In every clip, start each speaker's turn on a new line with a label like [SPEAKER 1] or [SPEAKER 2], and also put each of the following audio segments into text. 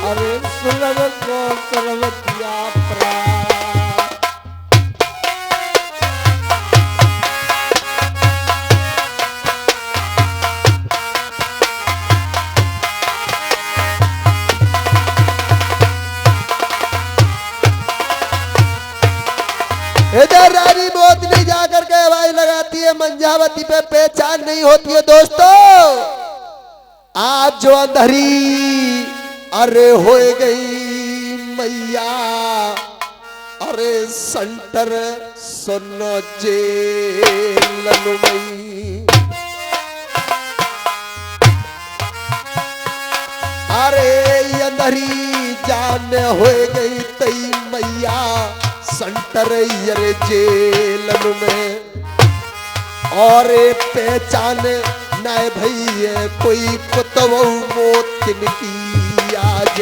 [SPEAKER 1] अरे सुलभ को सर्वतिया
[SPEAKER 2] इधर रानी मोतनी जाकर के हवाई लगाती है, मंजावती पे पहचान नहीं होती है। दोस्तों आज जो अंधरी अरे हो गई मैया, अरे संटर सुनो जेल मई, अरे अंधरी जान हो गई तई मैया संटर यरे जेल में। और पहचान न भैया कोई कुतवो मोतिन की आज।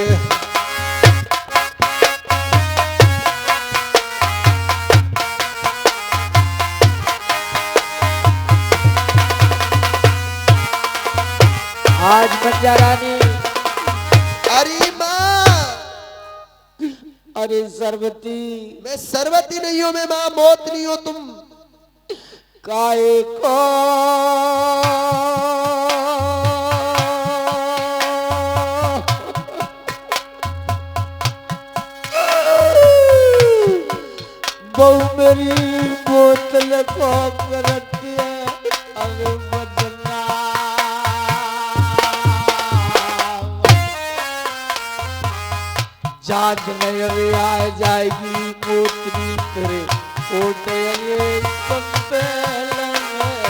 [SPEAKER 1] आज मंजा रानी
[SPEAKER 2] अरे माँ,
[SPEAKER 1] अरे सरवती,
[SPEAKER 2] मैं सरवती नहीं हूं, मैं माँ मौत नहीं हूं। तुम
[SPEAKER 1] काहे को बहु मेरी बोतल को करती है, अरे बदनाम। जांच नहीं अभी आ जाएगी मोतनी तेरे ओटे ये संपेलन में।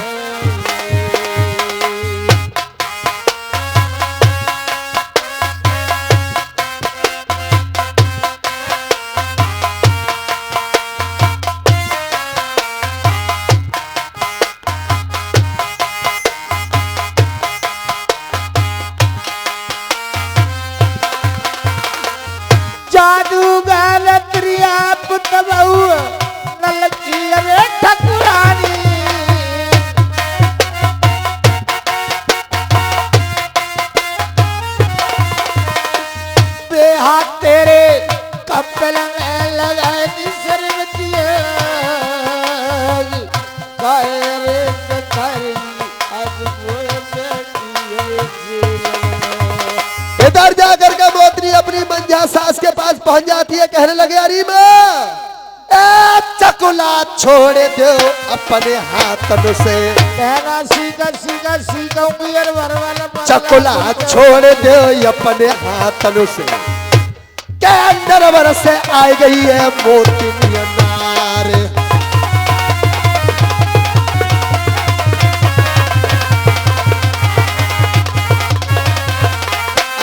[SPEAKER 1] जादूगर प्रिया पुत्र बहु ललकी रे ठकुरानी, बेहा तेरे कपल में लगाई सरवती रे सखारी आज वो बैठी है।
[SPEAKER 2] इधर जाकर के मोतनी अपनी मंझा सास के पास पहुंच जाती है, कहने लगे अरे माँ ए चकुला छोड़ दो अपने हाथन से,
[SPEAKER 1] कहना सीधा सीधा सीधा उंगलियां वाला
[SPEAKER 2] चकुला छोड़ दो अपने हाथन से। क्या नरवर से आई गई है मोतनी नार।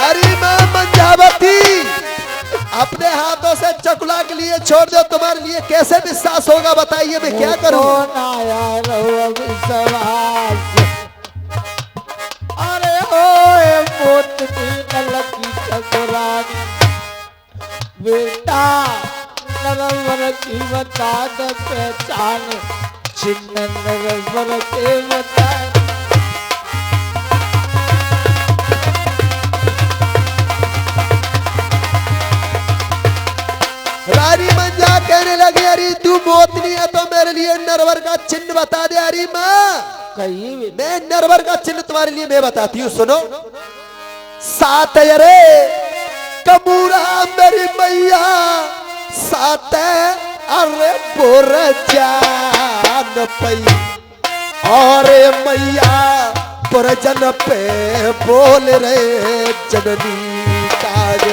[SPEAKER 2] अरे माँ मंजावती अपने हाथों से चकुला के लिए छोड़ दो, तुम्हारे लिए कैसे विश्वास होगा बताइए, मैं क्या करूं।
[SPEAKER 1] अरे हो मोतनी ललकी ठकुरानी, बेटा नरवर की बता दे पहचान, चिन्ह नरवर के बता।
[SPEAKER 2] रानी मंजा कहने लगी अरे तू मोतनी है तो मेरे लिए नरवर का चिन्ह बता दे। अरे माँ
[SPEAKER 1] कहीं भी
[SPEAKER 2] मैं नरवर का चिन्ह तुम्हारे लिए मैं बताती हूँ, सुनो। सात अरे कबूरा मेरी मैया, सात अरे बोर जान पई, और मैया पुरजन पे बोल रहे जननी काज।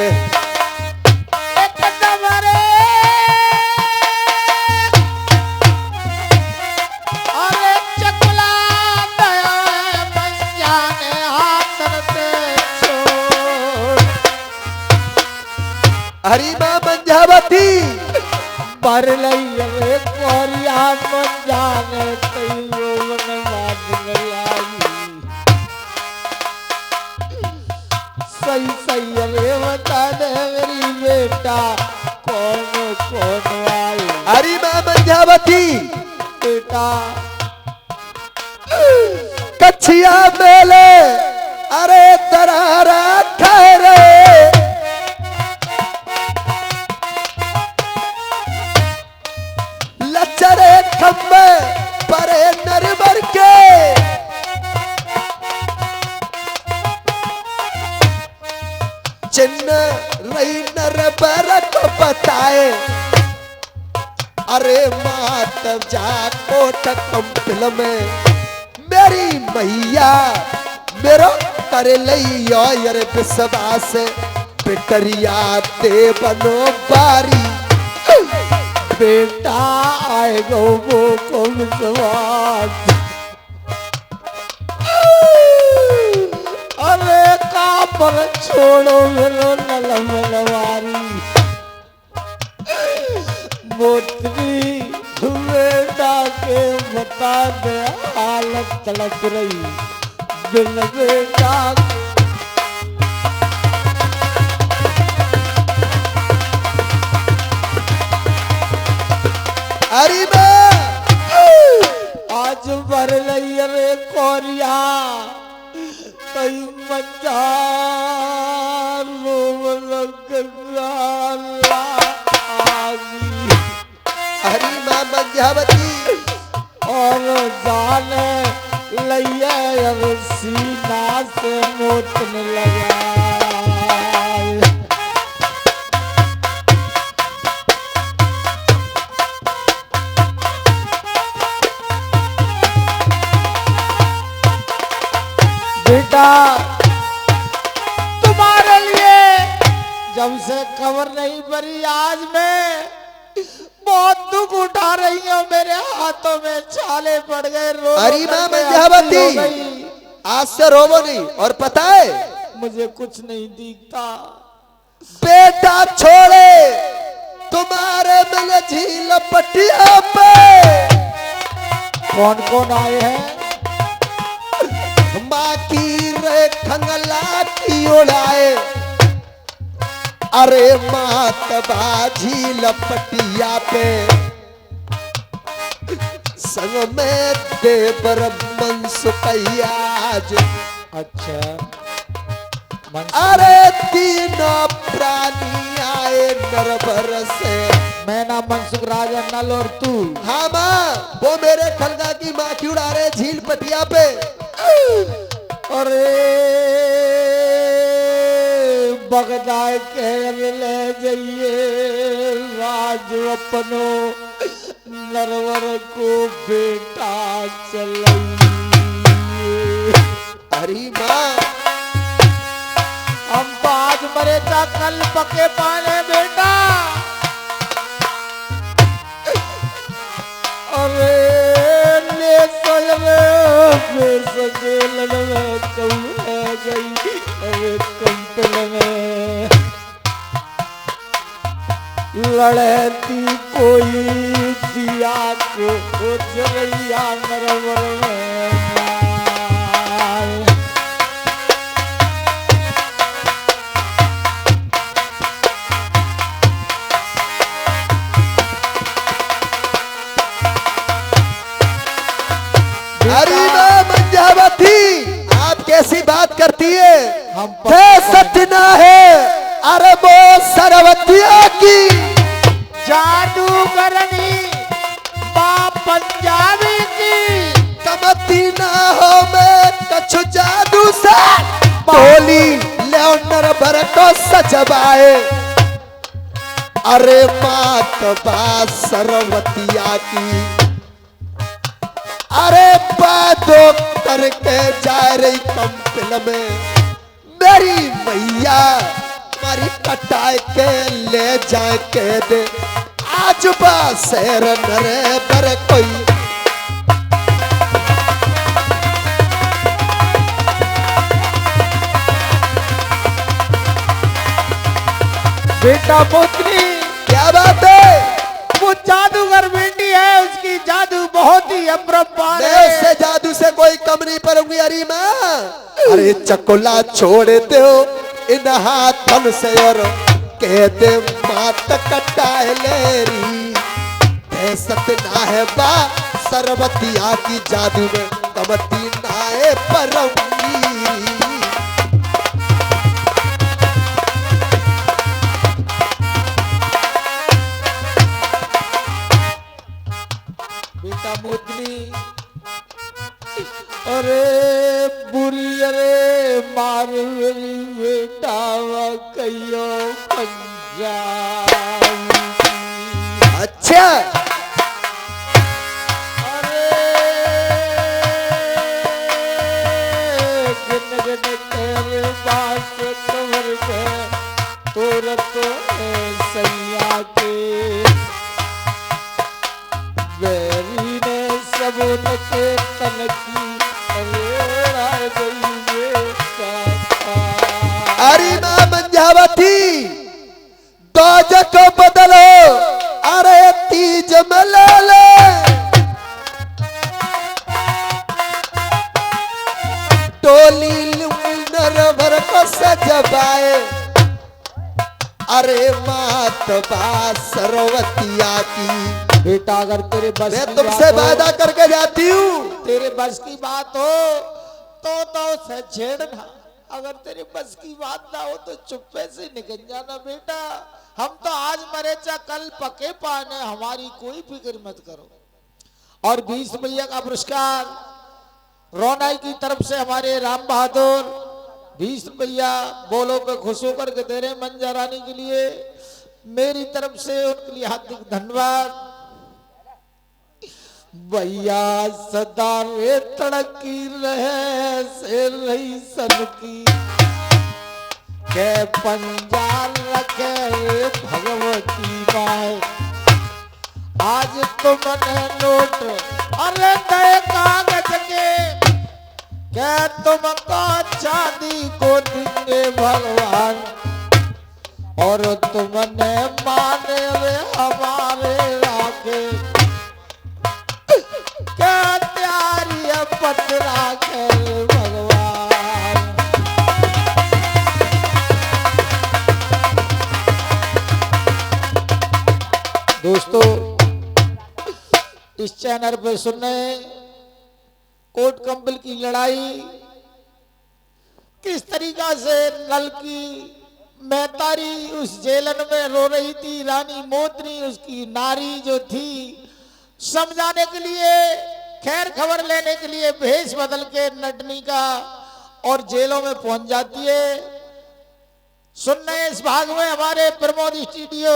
[SPEAKER 2] हरी माँ मंजावती
[SPEAKER 1] पर लई कोरिया मन जाने तैयो मन बाज लाई, सही सही अरे बता दे मेरी बेटा कौन कौन आई।
[SPEAKER 2] हरी माँ मंजावती
[SPEAKER 1] बेटा
[SPEAKER 2] कछिया मेले अरे दरारा ठहरे, अरे मात जा कोट कंपल में मेरी मैया मेरो करे लियो यार विश्वास पिटरिया दे बनो बारी
[SPEAKER 1] बेटा आएगा वो को विश्वास। अरे का पर छोड़ो मेरो नलमलवारी मोतरी बेटा के बता दे हालत तड़प रही बिन बेटा।
[SPEAKER 2] अरे
[SPEAKER 1] आज भर लई रे कोरिया कई मचा
[SPEAKER 2] हरी मां मंजावती
[SPEAKER 1] और जाने लइया अब सीना से मोतने लगा। बेटा तुम्हारे लिए जब से खबर नहीं पड़ी आज मैं बहुत दुख उठा रही हूँ। मेरे हाथों में छाले पड़ गए।
[SPEAKER 2] अरे मां मंजावती आज से रोवो नहीं। और पता है
[SPEAKER 1] मुझे कुछ नहीं दिखता।
[SPEAKER 2] बेटा छोड़े तुम्हारे मिले झील पटिया पे
[SPEAKER 1] कौन कौन आए हैं?
[SPEAKER 2] माँ की रे खंगला की उड़ाए अरे मात बाजी लपटिया पे संग में देवर मनसुकैयाज।
[SPEAKER 1] अच्छा
[SPEAKER 2] अरे तीनों प्राणी आए नरभर से।
[SPEAKER 1] मैं ना मनसुख राजा नल और तू।
[SPEAKER 2] हाँ माँ वो मेरे खलगा की माँ की उड़ा रहे झील पटिया पे।
[SPEAKER 1] अरे बगदाद के ले जाइए राज अपनो नरवर को बेटा चलाइए।
[SPEAKER 2] हरी माँ
[SPEAKER 1] हम तो आज मरे था कल पके पाने बेटा। अरे ले सकेल में कम है गई। अरे कंपल में लड़ती कोई दिया को जरैया नरवर में।
[SPEAKER 2] अरे मां मंजावती आप कैसी बात करती है?
[SPEAKER 1] हम
[SPEAKER 2] सत्य ना है अरे वो सरवतिया की
[SPEAKER 1] जादूगरनी मां पंजाबी की
[SPEAKER 2] कमती ना हो मैं कछु जादू से बोली लेओनर भर को सजवाए। अरे मात बा सरवतिया की अरे बादो करके जा रही कंपल में मेरी मैया मारी कटाए के ले जाए के दे आज बा शेर नरे पर कोई।
[SPEAKER 1] बेटा पुत्री
[SPEAKER 2] क्या बात है?
[SPEAKER 1] वो जादूगर भिंडी है उसकी जादू बहुत ही अपरंपार
[SPEAKER 2] मैं
[SPEAKER 1] है।
[SPEAKER 2] उससे जादू से कोई कम नहीं पड़ूंगी। अरे माँ अरे चकोला छोड़ दो इन हाथन से और कह दे मात कटाए लेरी दहशत ना है बा सरवतिया की जादू में कमती ना है परमवीरी।
[SPEAKER 1] बेटा मोतनी अरे बुरी अरे मार मेरी बेटा कहियो पंजाब।
[SPEAKER 2] अच्छा
[SPEAKER 1] बोल के तन की उड़ा गई बेटा।
[SPEAKER 2] अरे मां मंझावती दोज को बदलो, अरे तीज में ले ले टोली नरभर को सजबाए, अरे मात बा सरवतिया की।
[SPEAKER 1] बेटा अगर तेरे बस
[SPEAKER 2] मैं
[SPEAKER 1] की
[SPEAKER 2] तुमसे
[SPEAKER 1] बात हो,
[SPEAKER 2] वादा करके जाती हूँ,
[SPEAKER 1] तेरे बस की बात हो तो उसे छेड़ना, अगर तेरे बस की बात ना हो तो चुप्पे से निकल जाना बेटा। हम तो आज मरे चा कल पके पाने, हमारी कोई फिक्र मत करो। और 20 रुपया का पुरस्कार रोनाई की तरफ से हमारे राम बहादुर 20 रुपया बोलो पे खुश होकर के दे रहे मंजा रानी के लिए, मेरी तरफ से उनके लिए हार्दिक धन्यवाद। भैया सदा रे तड़की रहे से रही सन की, के पंजाल रखे भगवती माए। आज तुमने नोट अरे दे कागज के, क्या तुमको चांदी को देंगे भगवान, और तुमने माने वे हमारे राखे, क्या त्यारी है पतरा के भगवान। दोस्तों इस चैनल पे सुनने कोट कंबल की लड़ाई, किस तरीका से नल की मैतारी उस जेलन में रो रही थी, रानी मोतनी उसकी नारी जो थी, समझाने के लिए खैर खबर लेने के लिए भेष बदल के नटनी का और जेलों में पहुंच जाती है। सुनने इस भाग में हमारे प्रमोद स्टूडियो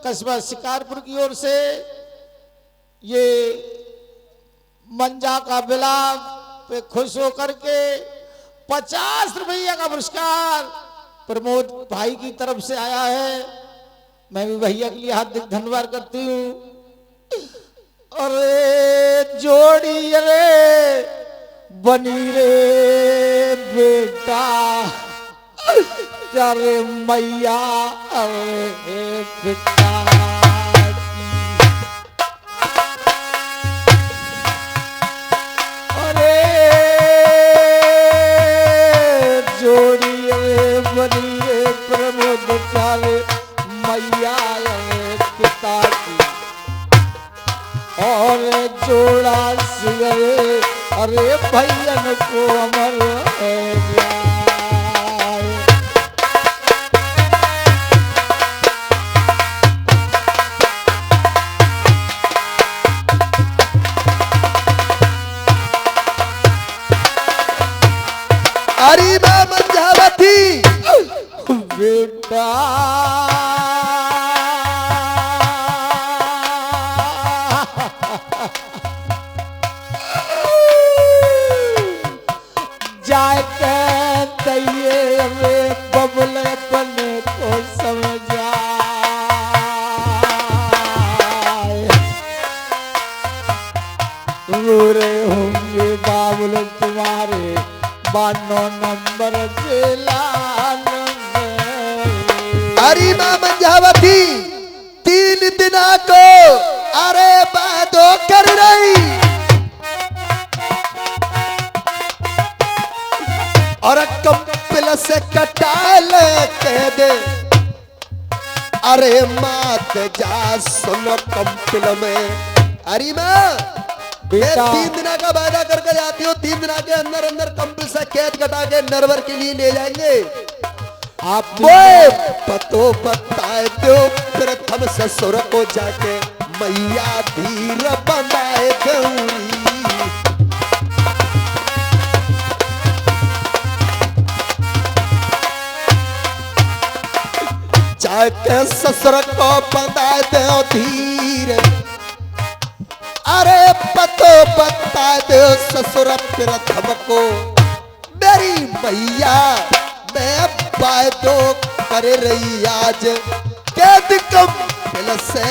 [SPEAKER 1] कस्बा शिकारपुर की ओर से ये मंजा का बिलाप पे खुश होकर के 50 रुपया का पुरस्कार प्रमोद भाई की तरफ से आया है। मैं भी भैया के लिए हार्दिक धन्यवाद करती हूँ। अरे जोड़ी रे बनी रे बेटा, अरे मैया अरे बेटा, अरे जोड़ी रे बनी रे प्रमोद चाले मैया रे पिता की, और जोड़ा सिगरे अरे भैयन को अमर है जाए।
[SPEAKER 2] अरे मां मंझावती
[SPEAKER 1] बेटा जाए कहते रे बबले बने को समझा, रो रहे होंगे बाबुल तुम्हारे 92 नंबर जेलान में।
[SPEAKER 2] अरे मां मंझावती 3 दिना को अरे बादो कर रही, और कंपिल से कटाल कह दे, अरे मात जा सुनो कंपिल में। अरे मां
[SPEAKER 1] बेटा
[SPEAKER 2] 3 दिना का वादा करके जाती हो, 3 दिना के अंदर अंदर कंपिल से कैद कटा के नरवर के लिए ले जाएंगे।
[SPEAKER 1] आप
[SPEAKER 2] वो पतो बताए दो प्रथम ससुर को जाके, मैया धीर बंधाए गौरी। जाके ससुर को बंधाए दो धीर, अरे पतो बता दो ससुर प्रथम को, मेरी मैया मैं वादो कर रही आज कैद कम से